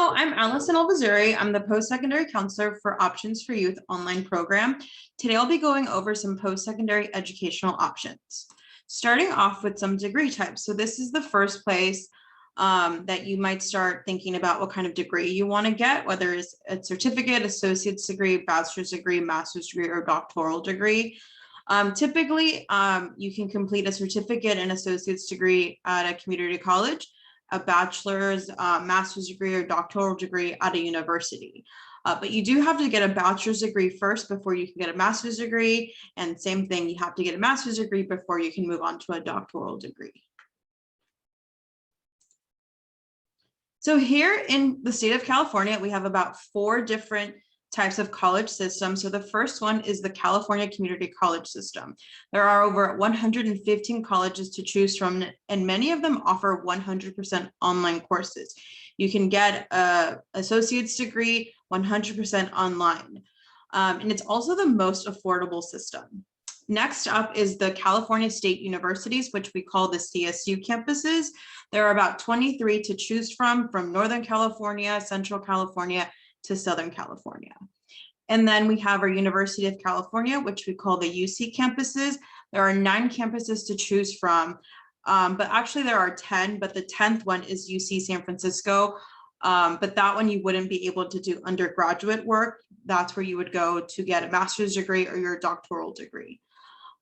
Hello, I'm Allison Alvazuri. I'm the post-secondary counselor for Options for Youth online program. Today, I'll be going over some post-secondary educational options. Starting off with some degree types. So this is the first place that you might start thinking about what kind of degree you want to get, whether it's a certificate, associate's degree, bachelor's degree, master's degree, or doctoral degree. Typically, you can complete a certificate and associate's degree at a community college, a bachelor's, master's degree, or doctoral degree at a university. But you do have to get a bachelor's degree first before you can get a master's degree. And same thing, you have to get a master's degree before you can move on to a doctoral degree. So here in the state of California, we have about 4 different types of college systems. So the first one is the California Community College System. There are over 115 colleges to choose from, and many of them offer 100% online courses. You can get an associate's degree 100% online. And it's also the most affordable system. Next up is the California State Universities, which we call the CSU campuses. There are about 23 to choose from Northern California, Central California, to Southern California. And then we have our University of California, which we call the UC campuses. There are 9 campuses to choose from, but actually there are 10, but the 10th one is UC San Francisco. But that one you wouldn't be able to do undergraduate work. That's where you would go to get a master's degree or your doctoral degree.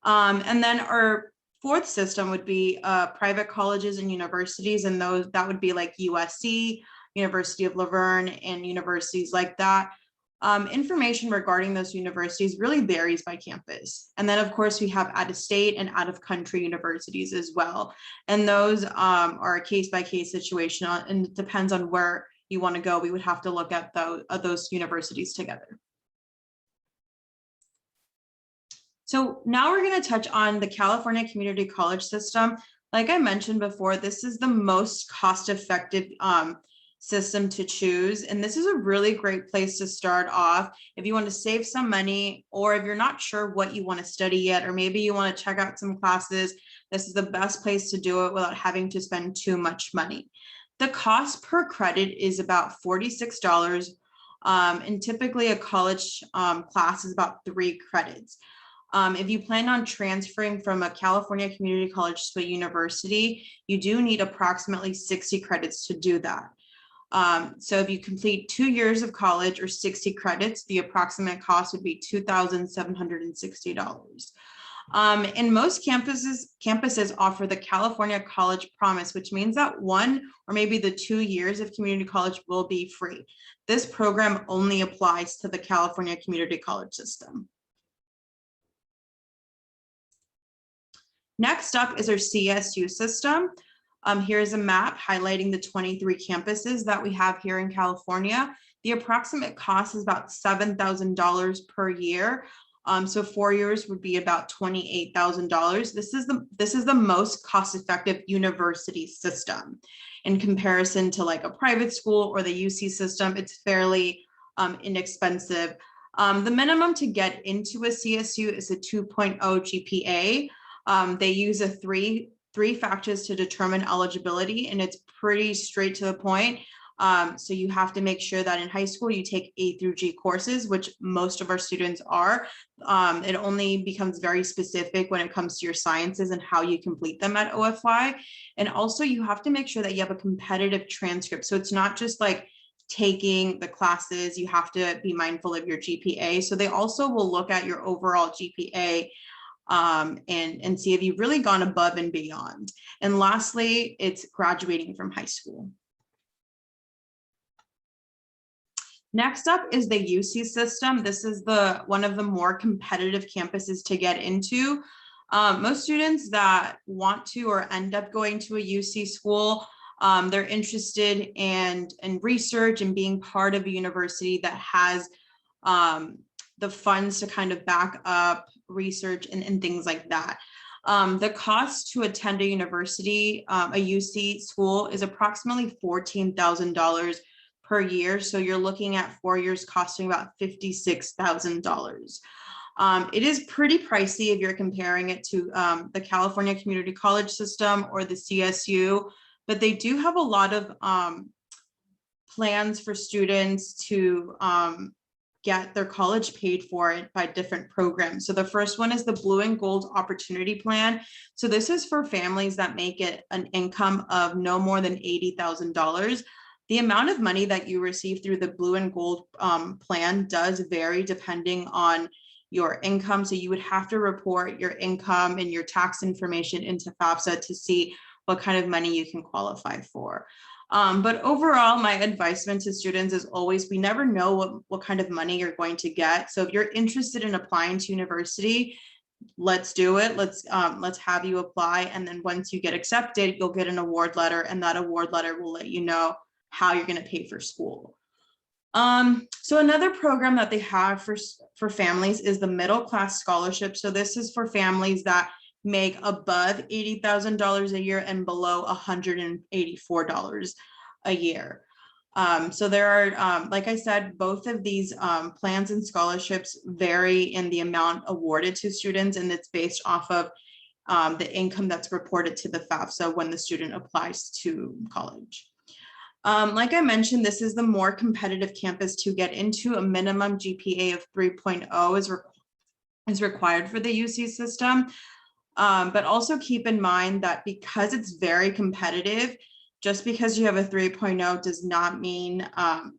And then our 4th system would be private colleges and universities, and that would be like USC, University of La Verne, and universities like that. Information regarding those universities really varies by campus. And then of course we have out-of-state and out-of-country universities as well. And those are a case-by-case situation, and it depends on where you want to go. We would have to look at those universities together. So now we're going to touch on the California Community College System. Like I mentioned before, this is the most cost-effective system to choose. And this is a really great place to start off if you want to save some money, or if you're not sure what you want to study yet, or maybe you want to check out some classes. This is the best place to do it without having to spend too much money. The cost per credit is about $46. And typically a college class is about 3 credits. If you plan on transferring from a California community college to a university, you do need approximately 60 credits to do that. So if you complete 2 years of college or 60 credits, the approximate cost would be $2,760. And most campuses offer the California College Promise, which means that 1 or maybe the 2 years of community college will be free. This program only applies to the California Community College System. Next up is our CSU system. Here's a map highlighting the 23 campuses that we have here in California. The approximate cost is about $7,000 per year. So 4 years would be about $28,000. This is the most cost-effective university system in comparison to like a private school or the UC system. It's fairly inexpensive. The minimum to get into a CSU is a 2.0 GPA. They use a three factors to determine eligibility, and it's pretty straight to the point. So you have to make sure that in high school you take A through G courses, which most of our students are. It only becomes very specific when it comes to your sciences and how you complete them at OFY. And also you have to make sure that you have a competitive transcript. So it's not just like taking the classes, you have to be mindful of your GPA. So they also will look at your overall GPA and see if you've really gone above and beyond. And lastly, it's graduating from high school. Next up is the UC system. This is one of the more competitive campuses to get into. Most students that want to or end up going to a UC school, they're interested in research and being part of a university that has the funds to kind of back up research and things like that. The cost to attend a university, a UC school, is approximately $14,000 per year. So you're looking at 4 years costing about $56,000. It is pretty pricey if you're comparing it to the California Community College System or the CSU, but they do have a lot of plans for students to get their college paid for it by different programs. So the first one is the Blue and Gold Opportunity Plan. So this is for families that make it an income of no more than $80,000. The amount of money that you receive through the Blue and Gold plan does vary depending on your income. So you would have to report your income and your tax information into FAFSA to see what kind of money you can qualify for. But overall, my advisement to students is always, we never know what kind of money you're going to get. So if you're interested in applying to university, let's do it. Let's have you apply. And then once you get accepted, you'll get an award letter, and that award letter will let you know how you're going to pay for school. So another program that they have for families is the Middle Class Scholarship. So this is for families that make above $80,000 a year and below $184 a year. So there are, like I said, both of these plans and scholarships vary in the amount awarded to students, and it's based off of the income that's reported to the FAFSA when the student applies to college. Like I mentioned, this is the more competitive campus to get into. A minimum GPA of 3.0 is required for the UC system. But also keep in mind that because it's very competitive, just because you have a 3.0 does not mean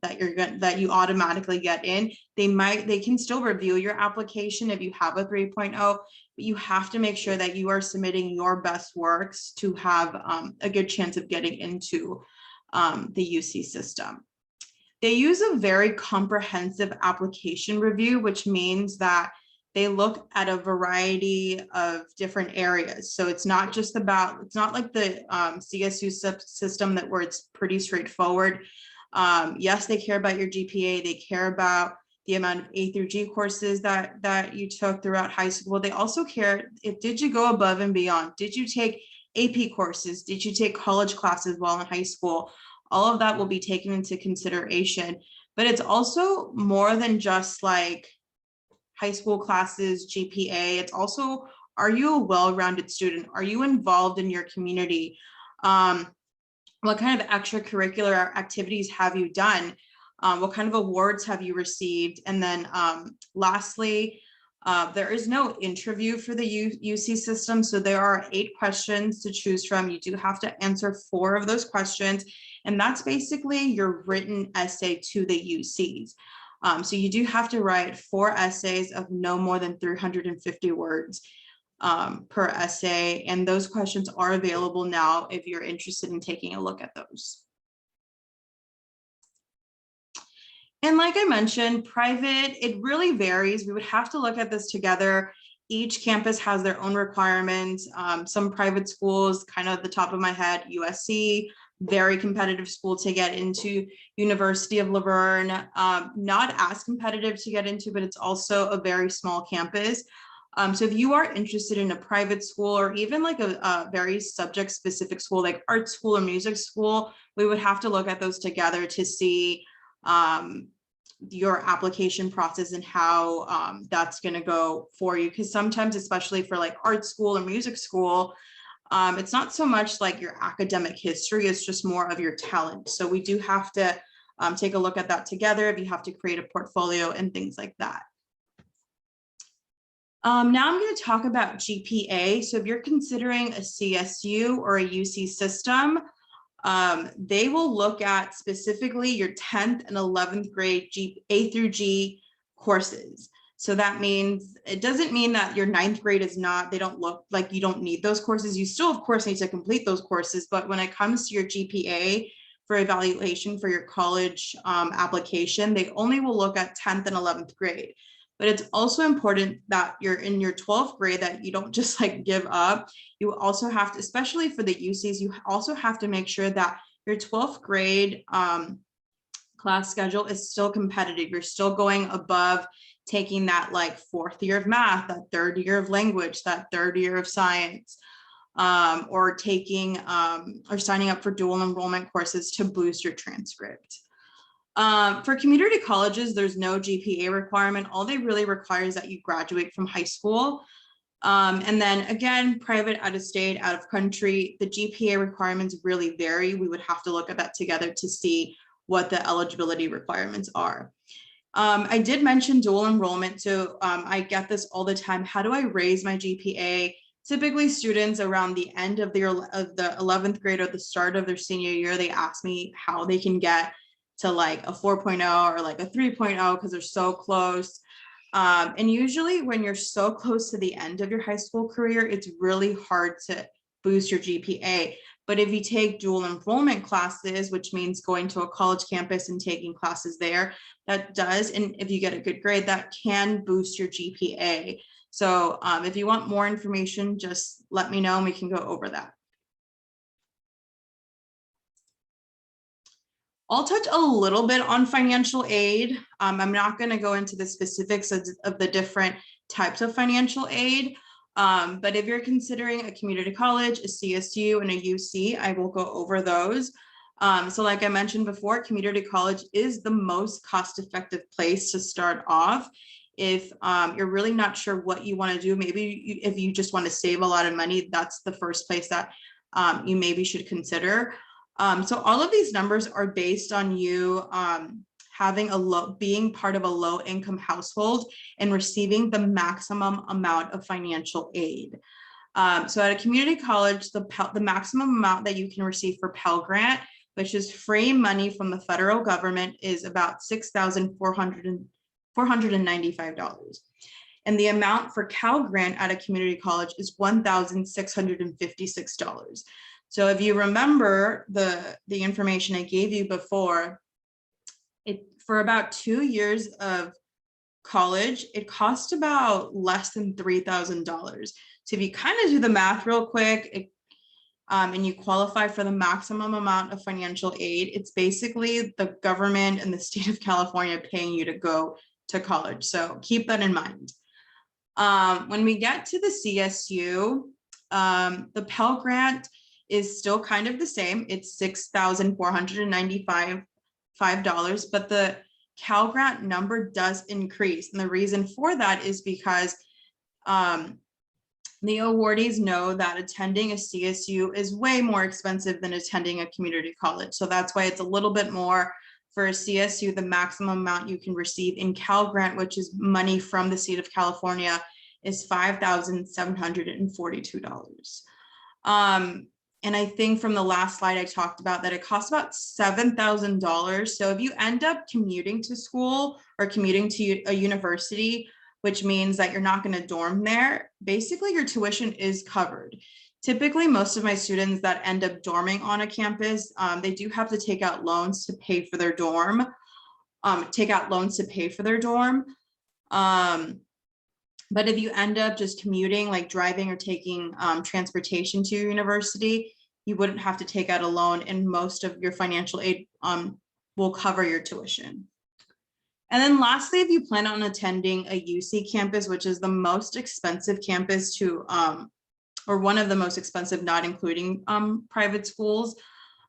that you automatically get in. They can still review your application if you have a 3.0, but you have to make sure that you are submitting your best works to have a good chance of getting into the UC system. They use a very comprehensive application review, which means that they look at a variety of different areas. So it's not just about, it's not like the CSU system where it's pretty straightforward. Yes, they care about your GPA. They care about the amount of A through G courses that you took throughout high school. They also care if, did you go above and beyond? Did you take AP courses? Did you take college classes while in high school? All of that will be taken into consideration, but it's also more than just like high school classes, GPA. It's also, are you a well-rounded student? Are you involved in your community? What kind of extracurricular activities have you done? What kind of awards have you received? And then lastly, there is no interview for the UC system. So there are 8 questions to choose from. You do have to answer 4 of those questions. And that's basically your written essay to the UCs. So you do have to write 4 essays of no more than 350 words per essay. And those questions are available now if you're interested in taking a look at those. And like I mentioned, private, it really varies. We would have to look at this together. Each campus has their own requirements. Some private schools, kind of at the top of my head, USC, very competitive school to get into. University of La Verne, not as competitive to get into, but it's also a very small campus. So if you are interested in a private school or even like a very subject specific school, like art school or music school, we would have to look at those together to see your application process and how that's going to go for you. Because sometimes, especially for like art school or music school, it's not so much like your academic history, it's just more of your talent. So we do have to take a look at that together if you have to create a portfolio and things like that. Now I'm going to talk about GPA. So if you're considering a CSU or a UC system, they will look at specifically your 10th and 11th grade A through G courses. So that means, it doesn't mean that your 9th grade is not, they don't look like you don't need those courses. You still, of course, need to complete those courses. But when it comes to your GPA for evaluation for your college application, they only will look at 10th and 11th grade. But it's also important that you're in your 12th grade, that you don't just like give up. You also have to, especially for the UCs, you also have to make sure that your 12th grade class schedule is still competitive. You're still going above taking that like 4th year of math, that 3rd year of language, that 3rd year of science, or taking or signing up for dual enrollment courses to boost your transcript. For community colleges, there's no GPA requirement. All they really require is that you graduate from high school. And then again, private, out of state, out of country, the GPA requirements really vary. We would have to look at that together to see what the eligibility requirements are. I did mention dual enrollment, so I get this all the time. How do I raise my GPA? Typically students around the end of the 11th grade or the start of their senior year, they ask me how they can get to like a 4.0 or like a 3.0 because they're so close. And usually when you're so close to the end of your high school career, it's really hard to boost your GPA. But if you take dual enrollment classes, which means going to a college campus and taking classes there, that does, and if you get a good grade, that can boost your GPA. So if you want more information, just let me know and we can go over that. I'll touch a little bit on financial aid. I'm not going to go into the specifics of the different types of financial aid. But if you're considering a community college, a CSU, and a UC, I will go over those. So like I mentioned before, community college is the most cost-effective place to start off. If you're really not sure what you want to do, maybe if you just want to save a lot of money, that's the first place that you maybe should consider. So all of these numbers are based on you having being part of a low income household and receiving the maximum amount of financial aid. So at a community college, the maximum amount that you can receive for Pell Grant, which is free money from the federal government, is about $6,495. And the amount for Cal Grant at a community college is $1,656. So if you remember the information I gave you before, for about 2 years of college, it cost about less than $3,000. So if you kind of do the math real quick, and you qualify for the maximum amount of financial aid, it's basically the government and the state of California paying you to go to college. So keep that in mind. When we get to the CSU, the Pell Grant is still kind of the same. It's $6,495, but the Cal Grant number does increase. And the reason for that is because the awardees know that attending a CSU is way more expensive than attending a community college. So that's why it's a little bit more. For a CSU, the maximum amount you can receive in Cal Grant, which is money from the state of California, is $5,742. And I think from the last slide I talked about that it costs about $7,000. So if you end up commuting to school or commuting to a university, which means that you're not going to dorm there, basically your tuition is covered. Typically, most of my students that end up dorming on a campus, they do have to take out loans to pay for their dorm, but if you end up just commuting, like driving or taking transportation to your university, you wouldn't have to take out a loan, and most of your financial aid will cover your tuition. And then lastly, if you plan on attending a UC campus, which is the most expensive campus to, or one of the most expensive, not including private schools,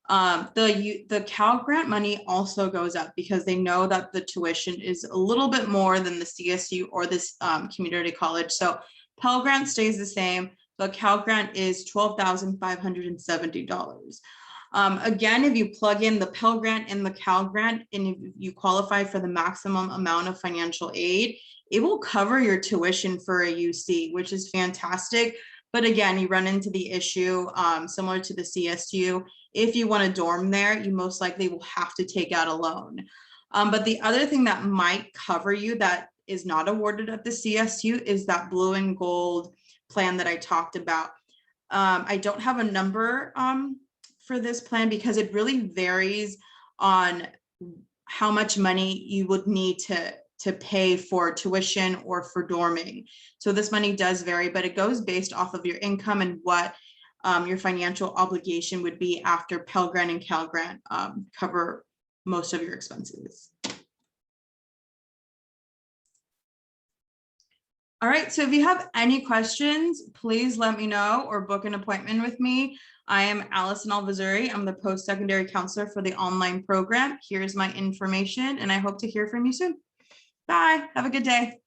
the Cal Grant money also goes up because they know that the tuition is a little bit more than the CSU or this community college. So Pell Grant stays the same, but Cal Grant is $12,570. Again, if you plug in the Pell Grant and the Cal Grant, and if you qualify for the maximum amount of financial aid, it will cover your tuition for a UC, which is fantastic. But again, you run into the issue similar to the CSU. If you want to dorm there, you most likely will have to take out a loan. But the other thing that might cover you that is not awarded at the CSU is that blue and gold plan that I talked about. I don't have a number for this plan because it really varies on how much money you would need to pay for tuition or for dorming. So this money does vary, but it goes based off of your income and what your financial obligation would be after Pell Grant and Cal Grant cover most of your expenses. All right, so if you have any questions, please let me know or book an appointment with me. I am Allison Alvazuri. I'm the post-secondary counselor for the online program. Here's my information, and I hope to hear from you soon. Bye. Have a good day.